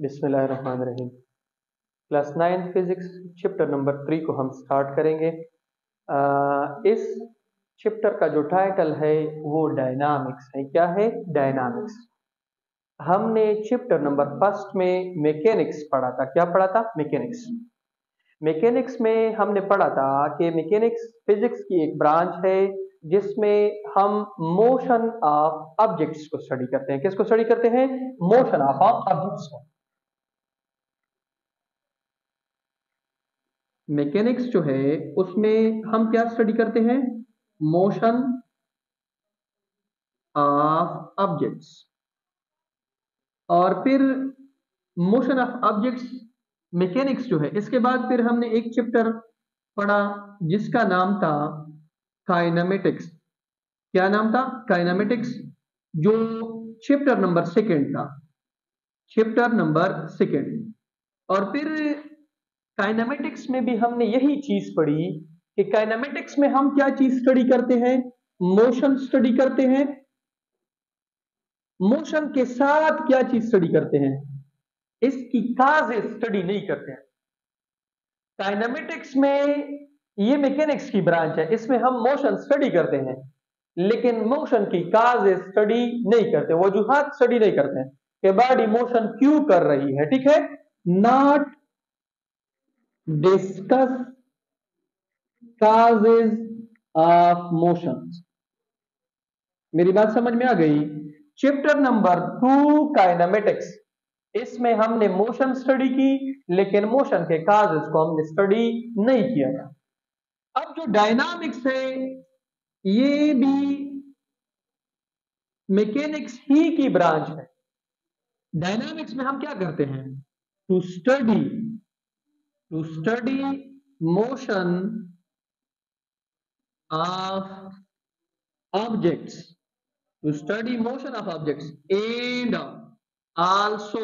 बिस्मिल्लाहिर्रहमानिर्रहीम। Class 9 physics chapter number 3 को हम स्टार्ट करेंगे। इस चैप्टर का जो टाइटल है वो डायनामिक्स है। क्या है? डायनामिक्स। हमने चैप्टर नंबर फर्स्ट में मैकेनिक्स पढ़ा था। क्या पढ़ा था? मैकेनिक्स। मैकेनिक्स में हमने पढ़ा था कि मैकेनिक्स फिजिक्स की एक ब्रांच है जिसमें हम मोशन ऑफ ऑब्जेक्ट्स को स्टडी करते हैं। किसको स्टडी करते हैं? मोशन ऑफ ऑब्जेक्ट्स को। मैकेनिक्स जो है उसमें हम क्या स्टडी करते हैं? Motion of objects. और फिर मोशन ऑफ ऑब्जेक्ट्स मैकेनिक्स जो है, इसके बाद फिर हमने एक चैप्टर पढ़ा जिसका नाम था काइनेमेटिक्स। क्या नाम था? काइनेमेटिक्स, जो चैप्टर नंबर सेकेंड था। Chapter number second. और फिर काइनेमेटिक्स में भी हमने यही चीज पढ़ी कि काइनेमेटिक्स में हम क्या चीज स्टडी करते हैं? मोशन स्टडी करते हैं। मोशन के साथ क्या चीज स्टडी करते हैं? इसकी काजेस स्टडी नहीं करते हैं। काइनेमेटिक्स में ये मैकेनिक्स की ब्रांच है, इसमें हम मोशन स्टडी करते हैं लेकिन मोशन की काजेस स्टडी नहीं करते, वजूहात स्टडी नहीं करते हैं कि बॉडी मोशन क्यों कर रही है। ठीक है? Not discuss causes of motion. मेरी बात समझ में आ गई? चैप्टर नंबर 2 काइनेमेटिक्स, इसमें हमने मोशन स्टडी की लेकिन मोशन के काजेस को हमने स्टडी नहीं किया था। अब जो डायनामिक्स है ये भी मैकेनिक्स ही की ब्रांच है। डायनामिक्स में हम क्या करते हैं? To study motion of objects, to study motion of objects and also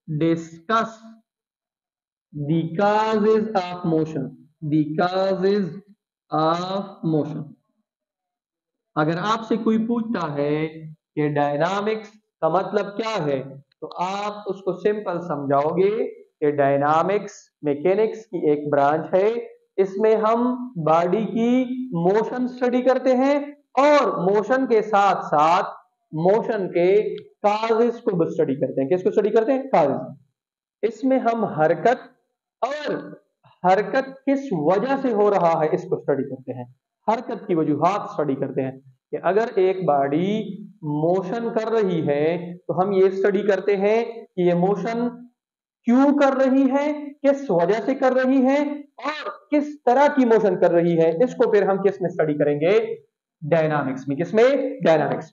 discuss the causes of motion, the causes of motion। अगर आपसे कोई पूछता है कि डायनामिक्स का मतलब क्या है तो आप उसको सिंपल समझाओगे कि डायनामिक्स मैकेनिक्स की एक ब्रांच है। इसमें हम बॉडी की मोशन स्टडी करते हैं और मोशन के साथ साथ मोशन के काजेस को भी स्टडी करते हैं। किसको स्टडी करते हैं? काजेस। इसमें हम हरकत और हरकत किस वजह से हो रहा है इसको स्टडी करते हैं। हरकत की वजूहात स्टडी करते हैं कि अगर एक बॉडी मोशन कर रही है तो हम ये स्टडी करते हैं कि ये मोशन क्यों कर रही है, किस वजह से कर रही है और किस तरह की मोशन कर रही है। इसको फिर हम किस में स्टडी करेंगे? डायनामिक्स में। किसमें? डायनामिक्स।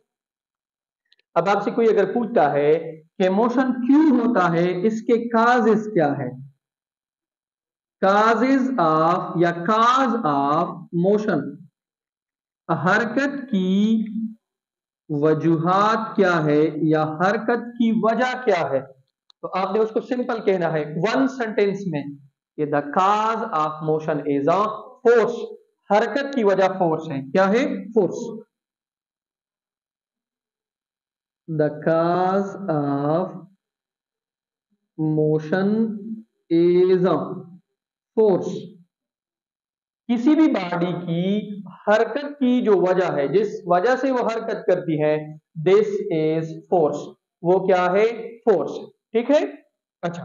अब आपसे कोई अगर पूछता है कि मोशन क्यों होता है, इसके काजेस क्या है? काजेस ऑफ या काज ऑफ मोशन, हरकत की वजूहात क्या है या हरकत की वजह क्या है, तो आपने उसको सिंपल कहना है वन सेंटेंस में कि the cause of motion is a force. हरकत की वजह फोर्स है। क्या है? Force. The cause of motion is a force. किसी भी बॉडी की हरकत की जो वजह है, जिस वजह से वो हरकत करती है, दिस इज फोर्स। वो क्या है? फोर्स। ठीक है? अच्छा,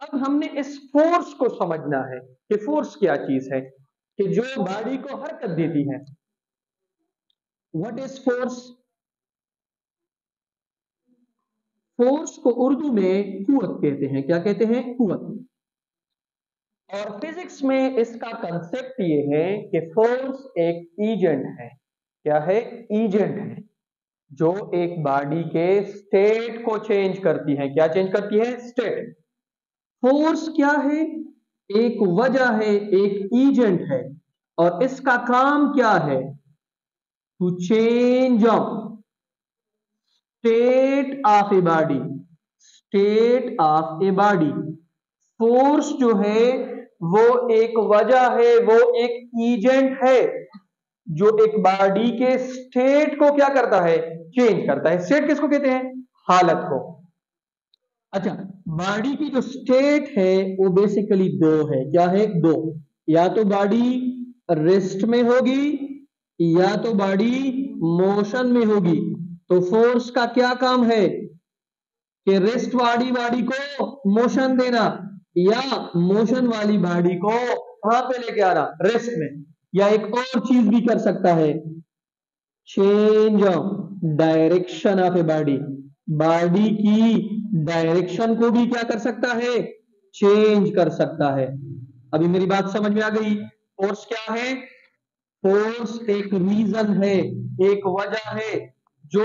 अब हमने इस फोर्स को समझना है कि फोर्स क्या चीज है कि जो बॉडी को हरकत देती है। What is force? फोर्स को उर्दू में कुव्वत कहते हैं। क्या कहते हैं? कुव्वत। और फिजिक्स में इसका कंसेप्ट ये है कि फोर्स एक एजेंट है। क्या है? एजेंट है जो एक बॉडी के स्टेट को चेंज करती है। क्या चेंज करती है? स्टेट। फोर्स क्या है? एक वजह है, एक एजेंट है और इसका काम क्या है? To change state of a body, state of a body. Force जो है वो एक वजह है, वो एक एजेंट है जो एक बॉडी के स्टेट को क्या करता है? चेंज करता है। स्टेट किसको कहते हैं? हालत को। अच्छा, बॉडी की जो स्टेट है वो बेसिकली दो है। क्या है? दो। या तो बॉडी रेस्ट में होगी या तो बॉडी मोशन में होगी। तो फोर्स का क्या काम है कि रेस्ट वाली बॉडी को मोशन देना, या मोशन वाली बॉडी को कहां पे लेके आना? रेस्ट में। या एक और चीज भी कर सकता है, change direction of a body. Body की डायरेक्शन को भी क्या कर सकता है? चेंज कर सकता है। अभी मेरी बात समझ में आ गई? फोर्स क्या है? फोर्स एक रीजन है, एक वजह है जो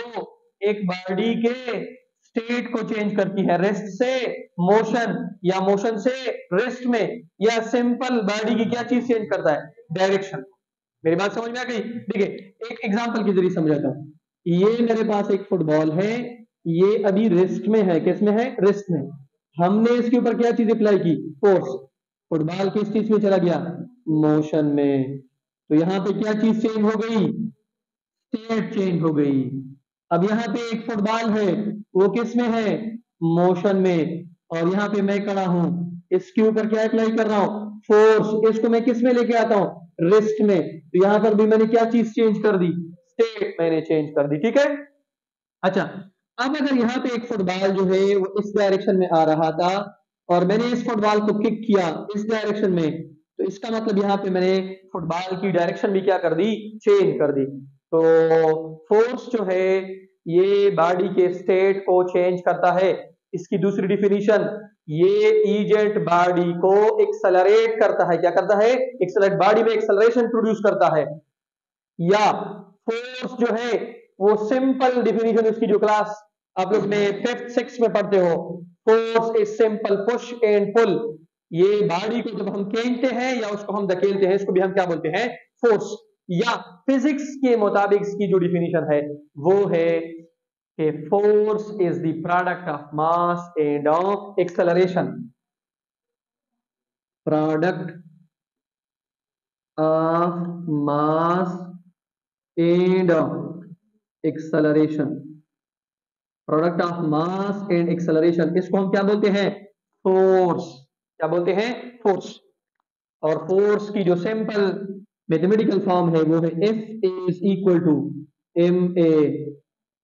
एक बॉडी के स्टेट को चेंज करती है, रेस्ट से मोशन या मोशन से रेस्ट में। या सिंपल बॉडी की क्या चीज चेंज करता है? डायरेक्शन। मेरी बात समझ में आ गई? देखिए, एक एग्जांपल के जरिए समझाता हूं। ये मेरे पास एक फुटबॉल है, ये अभी रेस्ट में है। किस में है? रेस्ट में। हमने इसके ऊपर क्या चीज अप्लाई की? फोर्स। फुटबॉल किस चीज में चला गया? मोशन में। तो यहां पे क्या चीज चेंज हो गई? स्टेट चेंज हो गई। अब यहाँ पे एक फुटबॉल है, वो किस में है? मोशन में। और यहाँ पे मैं खड़ा हूं, इसके ऊपर क्या अप्लाई कर रहा हूं? फोर्स। इसको मैं किस में लेके आता हूं? रेस्ट में। तो यहां पर भी मैंने क्या चीज चेंज कर दी? स्टेट मैंने चेंज कर दी। ठीक है। अच्छा, अब अगर यहाँ पे एक फुटबॉल जो है वो इस डायरेक्शन में आ रहा था और मैंने इस फुटबॉल को किक किया इस डायरेक्शन में, तो इसका मतलब यहाँ पे मैंने फुटबॉल की डायरेक्शन भी क्या कर दी? चेंज कर दी। तो फोर्स जो है ये बॉडी के स्टेट को चेंज करता है। इसकी दूसरी डिफिनीशन, ये एजेंट बॉडी को एक्सेलरेट करता है। क्या करता है? एक्सेलरेट। बॉडी में एक्सेलरेशन प्रोड्यूस करता है। या फोर्स जो है वो सिंपल डिफिनीशन, उसकी जो क्लास आप लोग ने फिफ्थ सिक्स में पढ़ते हो, force is simple push and pull. ये बॉडी को जब हम खींचते हैं या उसको हम धकेलते हैं, इसको भी हम क्या बोलते हैं? फोर्स। या फिजिक्स के मुताबिक इसकी जो डिफिनीशन है वो है कि force is the product of mass end of acceleration. Product of mass and acceleration. Product of mass and acceleration, इसको हम क्या बोलते हैं? फोर्स। क्या बोलते हैं? फोर्स। और फोर्स की जो सिंपल मैथमेटिकल फॉर्म है वो है F is equal to m a.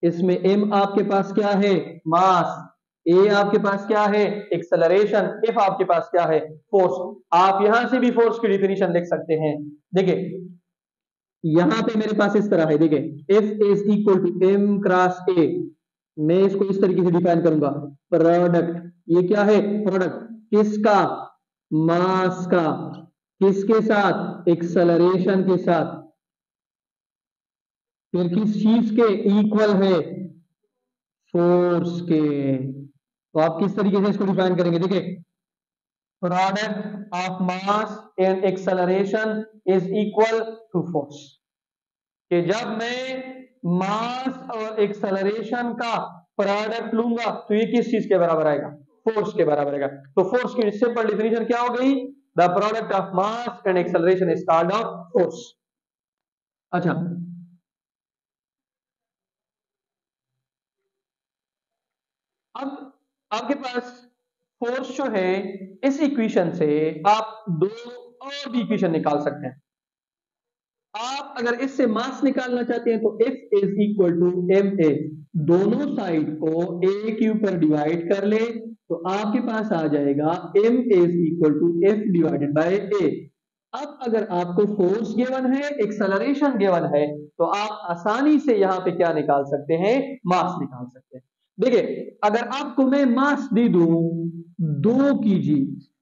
इसमें m आपके पास क्या है? मास। a आपके पास क्या है? एक्सेलरेशन। f आपके पास क्या है? फोर्स। आप यहां से भी फोर्स की डिफिनीशन लिख सकते हैं। देखिए, यहां पे मेरे पास इस तरह है। देखिए, F is equal to m cross a। मैं इसको इस तरीके से डिफाइन करूंगा, प्रोडक्ट। ये क्या है? प्रोडक्ट किसका? मास का। किसके साथ? एक्सेलरेशन के साथ। फिर किस चीज के इक्वल है? फोर्स के। तो आप किस तरीके से इसको डिफाइन करेंगे? देखिए, product of mass and acceleration is equal to force. कि जब मैं मास और एक्सेलरेशन का प्रोडक्ट लूंगा तो ये किस चीज के बराबर आएगा? फोर्स के बराबर आएगा। तो फोर्स की सिंपल डिफिनीशन क्या हो गई? The product of mass and acceleration is called off force. अच्छा, अब आपके पास फोर्स जो है, इस इक्वेशन से आप दो और भी इक्वेशन निकाल सकते हैं। आप अगर इससे मास निकालना चाहते हैं तो F is equal to m a. दोनों साइड को a के ऊपर डिवाइड कर ले तो आपके पास आ जाएगा m is equal to F divided by a। अब अगर आपको फोर्स गिवन है, एक्सेलरेशन गिवन है, तो आप आसानी से यहां पे क्या निकाल सकते हैं? मास निकाल सकते हैं। देखिए, अगर आपको मैं मास दे दूं 2 kg,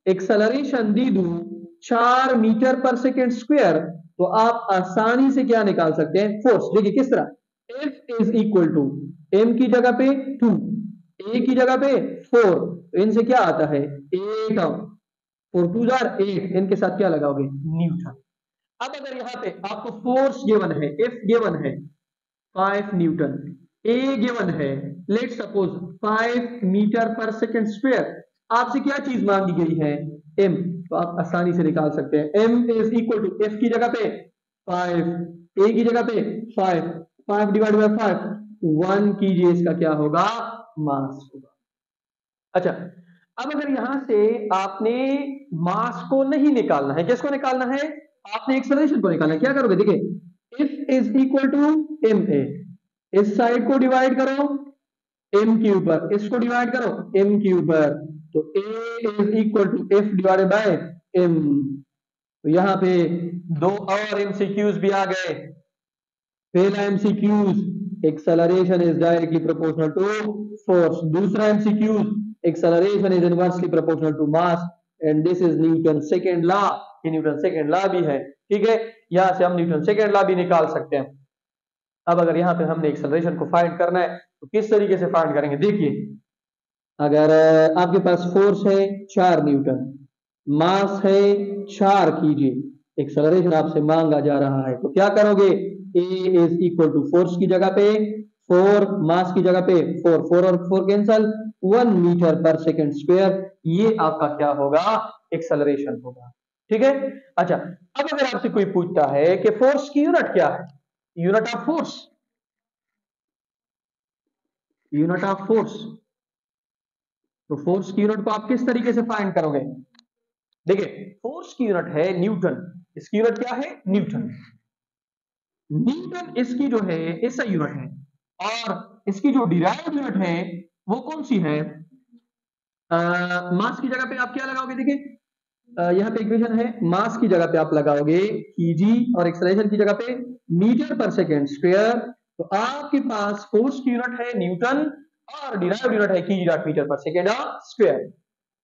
एक्सेलरेशन दे दूं 4 मीटर पर सेकेंड स्क्वायर, तो आप आसानी से क्या निकाल सकते हैं? फोर्स। देखिए किस तरह, F is equal to m की जगह पे 2, a की जगह पे 4, तो इनसे क्या आता है? 8। 4 2 8, इनके साथ क्या लगाओगे? न्यूटन। अब अगर यहां पे आपको फोर्स गिवन है, F गिवन है 5 न्यूटन, A गिवन है let suppose 5 metre per second square, आपसे क्या चीज मांगी गई है? M। तो आप आसानी से निकाल सकते हैं। M is equal to F की जगह पे 5, A की जगह पे 5, 5 डिवाइड बाय 5, 1 कीजिए, इसका क्या होगा? मास होगा। अच्छा, अब अगर यहां से आपने मास को नहीं निकालना है, किसको निकालना है? आपने एक्सेलरेशन को निकालना है। क्या करोगे? देखिए, if is equal to m a, इस साइड को डिवाइड करो एम के ऊपर, इसको डिवाइड करो एम के ऊपर, तो a is equal to F divided by M. तो यहाँ पे दो और एमसीक्यूज भी आ गए। पहला MCQs, acceleration is directly proportional to force. दूसरा MCQs, acceleration is inversely proportional to mass, and this is Newton second law. ये न्यूटन सेकंड लॉ भी है, ठीक है। यहां से हम न्यूटन सेकंड लॉ भी निकाल सकते हैं। अब अगर यहाँ पे हमने एक्सेलरेशन को फाइंड करना है तो किस तरीके से फाइंड करेंगे? देखिए, अगर आपके पास फोर्स है 4 न्यूटन, मास है 4 कीजिए, एक्सेलरेशन आपसे मांगा जा रहा है, तो क्या करोगे? ए इज इक्वल टू फोर्स की जगह पे 4, मास की जगह पे 4, 4 और 4 कैंसल, 1 मीटर पर सेकंड स्क्वायर, ये आपका क्या होगा? एक्सेलरेशन होगा, ठीक है। अच्छा, अब अगर आपसे कोई पूछता है कि फोर्स की यूनिट क्या है, unit of force, unit of force, तो फोर्स की यूनिट को आप किस तरीके से फाइंड करोगे? देखिए, फोर्स की यूनिट है न्यूटन, इसकी यूनिट क्या है? न्यूटन। न्यूटन इसकी जो है ऐसा यूनिट है, और इसकी जो डिराइव्ड यूनिट है वो कौन सी है? मास की जगह पे आप क्या लगाओगे? देखिए, यहाँ पे इक्वेशन है, मास की जगह पे आप लगाओगे केजी और एक्सेलरेशन की जगह पे मीटर पर सेकेंड स्क्वायर, तो आपके पास फोर्स की यूनिट है न्यूटन और डिराइव्ड यूनिट है KG dot metre per second square.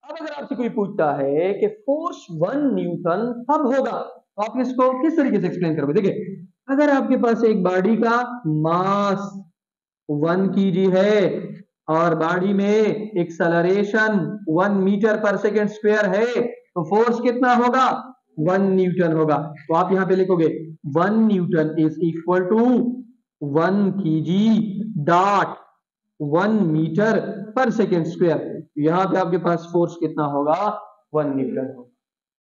अब अगर आपसे कोई पूछता है कि फोर्स 1 न्यूटन कब होगा, तो आप इसको किस तरीके से एक्सप्लेन करोगे? देखिए, अगर आपके पास एक बॉडी का मास 1 केजी है और बॉडी में acceleration 1 metre per second square है, तो फोर्स कितना होगा? 1 न्यूटन होगा। तो आप यहां पे लिखोगे 1 newton is equal to 1 KG dot 1 metre per second square. यहां पे आपके पास फोर्स कितना होगा? 1 न्यूटन होगा।